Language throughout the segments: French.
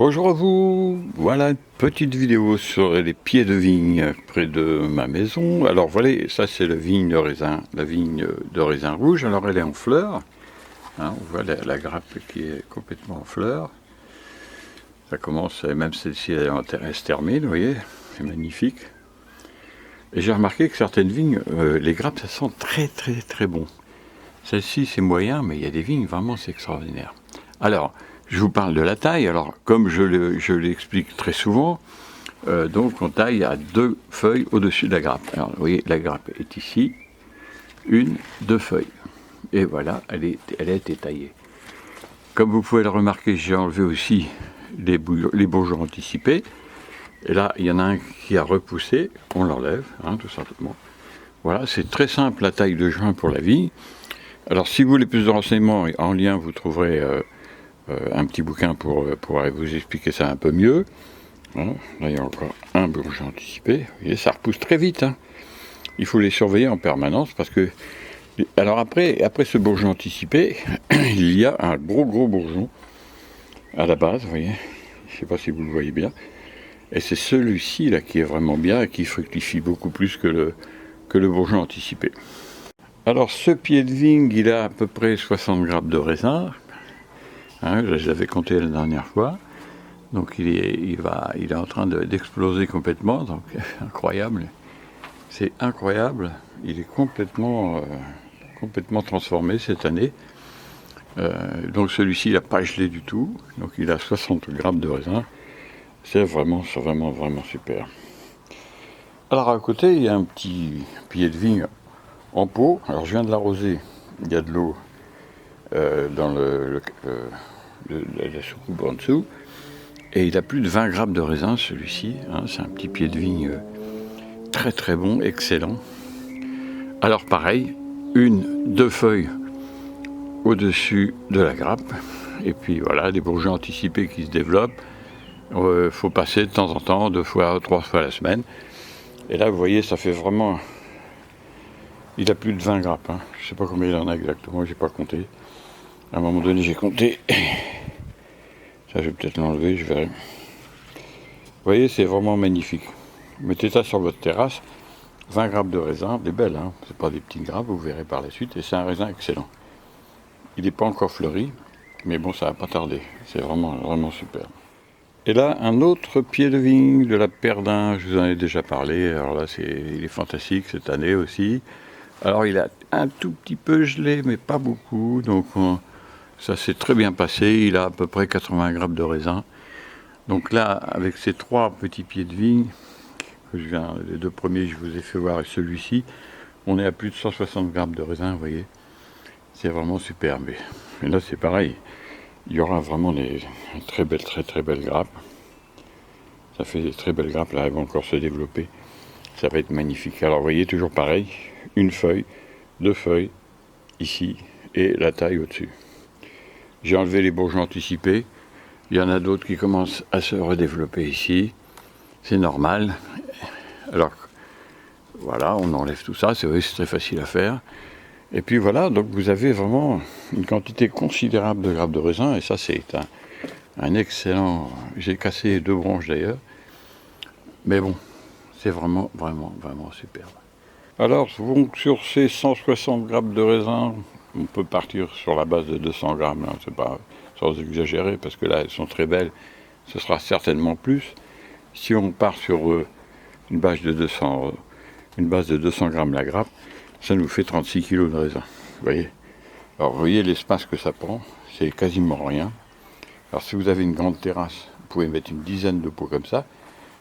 Bonjour à vous, voilà une petite vidéo sur les pieds de vigne près de ma maison. Alors voilà, ça c'est la vigne de raisin rouge, alors elle est en fleurs, hein, on voit la grappe qui est complètement en fleurs. Ça commence, même celle-ci elle se termine, vous voyez, c'est magnifique. Et j'ai remarqué que certaines vignes, les grappes ça sent très très très bon. Celle-ci c'est moyen, mais il y a des vignes vraiment c'est extraordinaire. Alors, je vous parle de la taille. Alors, comme je l'explique très souvent, donc on taille à 2 feuilles au-dessus de la grappe. Alors, vous voyez, la grappe est ici, 2 feuilles. Et voilà, elle a été taillée. Comme vous pouvez le remarquer, j'ai enlevé aussi les bourgeons anticipés. Et là, il y en a un qui a repoussé, on l'enlève, hein, tout simplement. Voilà, c'est très simple la taille de joint pour la vigne. Alors, si vous voulez plus de renseignements en lien, vous trouverez un petit bouquin pour vous expliquer ça un peu mieux. Voilà. Là, il y a encore un bourgeon anticipé. Vous voyez, ça repousse très vite. Hein. Il faut les surveiller en permanence parce que. Alors après ce bourgeon anticipé, il y a un gros bourgeon à la base, vous voyez. Je ne sais pas si vous le voyez bien. Et c'est celui-ci là qui est vraiment bien et qui fructifie beaucoup plus que le bourgeon anticipé. Alors ce pied de vigne, il a à peu près 60 grammes de raisin. Hein, je l'avais compté la dernière fois. Donc il est en train d'exploser complètement, donc incroyable. C'est incroyable. Il est complètement transformé cette année. Donc celui-ci, il n'a pas gelé du tout. Donc il a 60 grammes de raisin. C'est vraiment super. Alors à côté, il y a un petit pied de vigne en pot. Alors je viens de l'arroser. Il y a de l'eau dans la soucoupe en dessous. Et il a plus de 20 grammes de raisin, celui-ci. Hein, c'est un petit pied de vigne très très bon, excellent. Alors pareil, 2 feuilles au-dessus de la grappe. Et puis voilà, des bourgeons anticipés qui se développent. Faut passer de temps en temps, 2 fois, 3 fois la semaine. Et là, vous voyez, ça fait vraiment... Il a plus de 20 grappes. Hein. Je ne sais pas combien il en a exactement, j'ai pas compté. À un moment donné, j'ai compté. Ça, je vais peut-être l'enlever, je verrai. Vous voyez, c'est vraiment magnifique. Mettez ça sur votre terrasse, 20 grammes de raisin, des belles, hein. C'est pas des petites grappes, vous verrez par la suite, et c'est un raisin excellent. Il n'est pas encore fleuri, mais bon, ça va pas tarder. C'est vraiment super. Et là, un autre pied de vigne de la Perdin, je vous en ai déjà parlé. Alors là, il est fantastique cette année aussi. Alors il a un tout petit peu gelé, mais pas beaucoup, donc ça s'est très bien passé. Il a à peu près 80 grammes de raisin. Donc là, avec ces 3 petits pieds de vigne, les 2 premiers je vous ai fait voir et celui-ci, on est à plus de 160 grammes de raisin, vous voyez. C'est vraiment superbe. Et là c'est pareil, il y aura vraiment des très belles grappes. Ça fait des très belles grappes, là elles vont encore se développer. Ça va être magnifique. Alors vous voyez, toujours pareil, 1 feuille, 2 feuilles, ici, et la taille au-dessus. J'ai enlevé les bourgeons anticipés. Il y en a d'autres qui commencent à se redévelopper ici. C'est normal. Alors, voilà, on enlève tout ça. C'est vrai, c'est très facile à faire. Et puis voilà, donc vous avez vraiment une quantité considérable de grappes de raisin. Et ça, c'est un excellent... J'ai cassé 2 branches d'ailleurs. Mais bon, c'est vraiment superbe. Alors, donc, sur ces 160 grammes de raisin, on peut partir sur la base de 200 grammes. Hein, c'est pas sans exagérer, parce que là, elles sont très belles. Ce sera certainement plus. Si on part sur une base de 200 grammes la grappe, ça nous fait 36 kg de raisin. Vous voyez. Alors, vous voyez l'espace que ça prend, c'est quasiment rien. Alors, si vous avez une grande terrasse, vous pouvez mettre une dizaine de pots comme ça,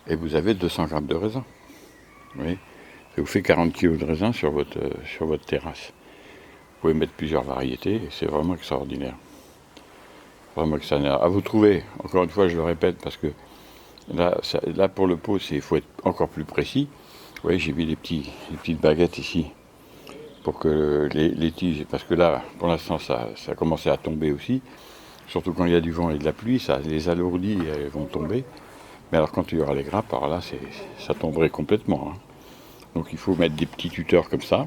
et vous avez 200 grammes de raisin. Vous voyez. Ça vous fait 40 kg de raisin sur votre terrasse. Vous pouvez mettre plusieurs variétés, et c'est vraiment extraordinaire. Vraiment extraordinaire. À vous trouver, encore une fois, je le répète, parce que là pour le pot, il faut être encore plus précis. Vous voyez, j'ai mis les petites baguettes ici, pour que les tiges, parce que là, pour l'instant, ça a commencé à tomber aussi. Surtout quand il y a du vent et de la pluie, ça les alourdit et elles vont tomber. Mais alors quand il y aura les grappes, alors là, ça tomberait complètement. Hein. Donc il faut mettre des petits tuteurs comme ça.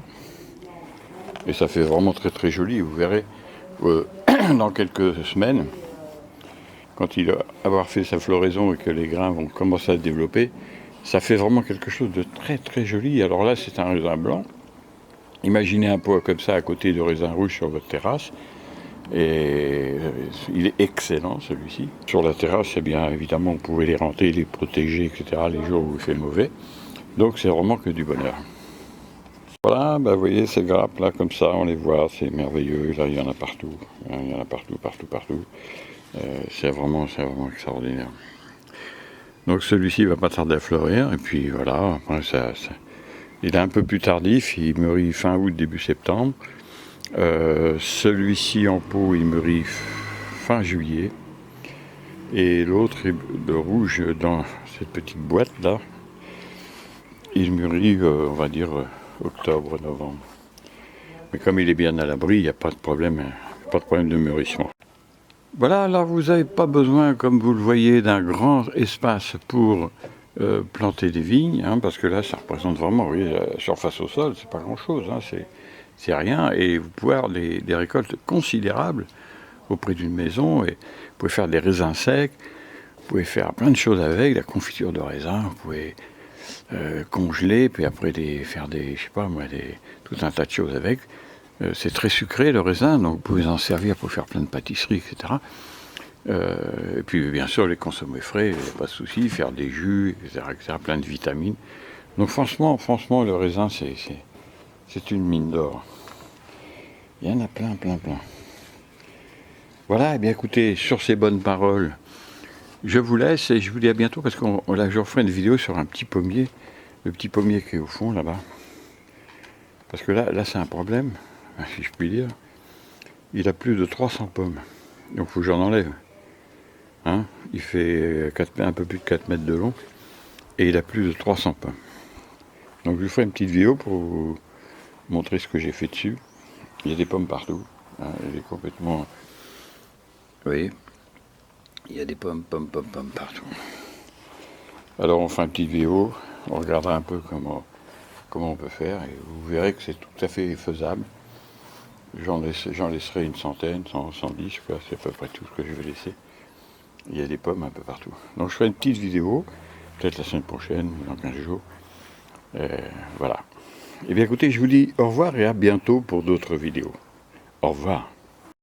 Et ça fait vraiment très joli, vous verrez. Dans quelques semaines, quand il va avoir fait sa floraison et que les grains vont commencer à se développer, ça fait vraiment quelque chose de très très joli. Alors là, c'est un raisin blanc. Imaginez un pot comme ça à côté de raisin rouge sur votre terrasse. Et il est excellent celui-ci. Sur la terrasse, eh bien évidemment, vous pouvez les renter, les protéger, etc. les jours où il fait mauvais. Donc c'est vraiment que du bonheur. Voilà, vous voyez ces grappes là comme ça, on les voit, c'est merveilleux. Là, il y en a partout. Il y en a partout, partout, partout. C'est vraiment extraordinaire. Donc celui-ci va pas tarder à fleurir. Et puis voilà, après, il est un peu plus tardif, il mûrit fin août, début septembre. Celui-ci en pot, il mûrit fin juillet. Et l'autre, le rouge, dans cette petite boîte là, il mûrit, on va dire, octobre, novembre. Mais comme il est bien à l'abri, il n'y a pas de problème de mûrissement. Voilà, là vous n'avez pas besoin, comme vous le voyez, d'un grand espace pour planter des vignes, hein, parce que là ça représente vraiment, oui, la surface au sol, c'est pas grand chose, hein, c'est rien, et vous pouvez avoir des récoltes considérables auprès d'une maison, et vous pouvez faire des raisins secs, vous pouvez faire plein de choses avec, la confiture de raisin, vous pouvez congeler, puis après faire des, je sais pas moi, tout un tas de choses avec. C'est très sucré le raisin, donc vous pouvez en servir pour faire plein de pâtisseries, etc. Et puis bien sûr les consommer frais, pas de souci, faire des jus, etc., plein de vitamines. Donc franchement, le raisin c'est une mine d'or. Il y en a plein. Voilà, et bien écoutez, sur ces bonnes paroles, je vous laisse et je vous dis à bientôt parce que je referai une vidéo sur un petit pommier, le petit pommier qui est au fond là-bas. Parce que là c'est un problème, si je puis dire. Il a plus de 300 pommes, donc il faut que j'en enlève. Hein, il fait un peu plus de 4 mètres de long et il a plus de 300 pommes. Donc je vous ferai une petite vidéo pour vous montrer ce que j'ai fait dessus. Il y a des pommes partout. Hein, il est complètement... Vous voyez, il y a des pommes partout. Alors on fera une petite vidéo, on regardera un peu comment on peut faire et vous verrez que c'est tout à fait faisable. J'en laisserai une centaine, 110, c'est à peu près tout ce que je vais laisser. Il y a des pommes un peu partout. Donc je ferai une petite vidéo, peut-être la semaine prochaine, dans 15 jours. Voilà. Eh bien écoutez, je vous dis au revoir et à bientôt pour d'autres vidéos. Au revoir.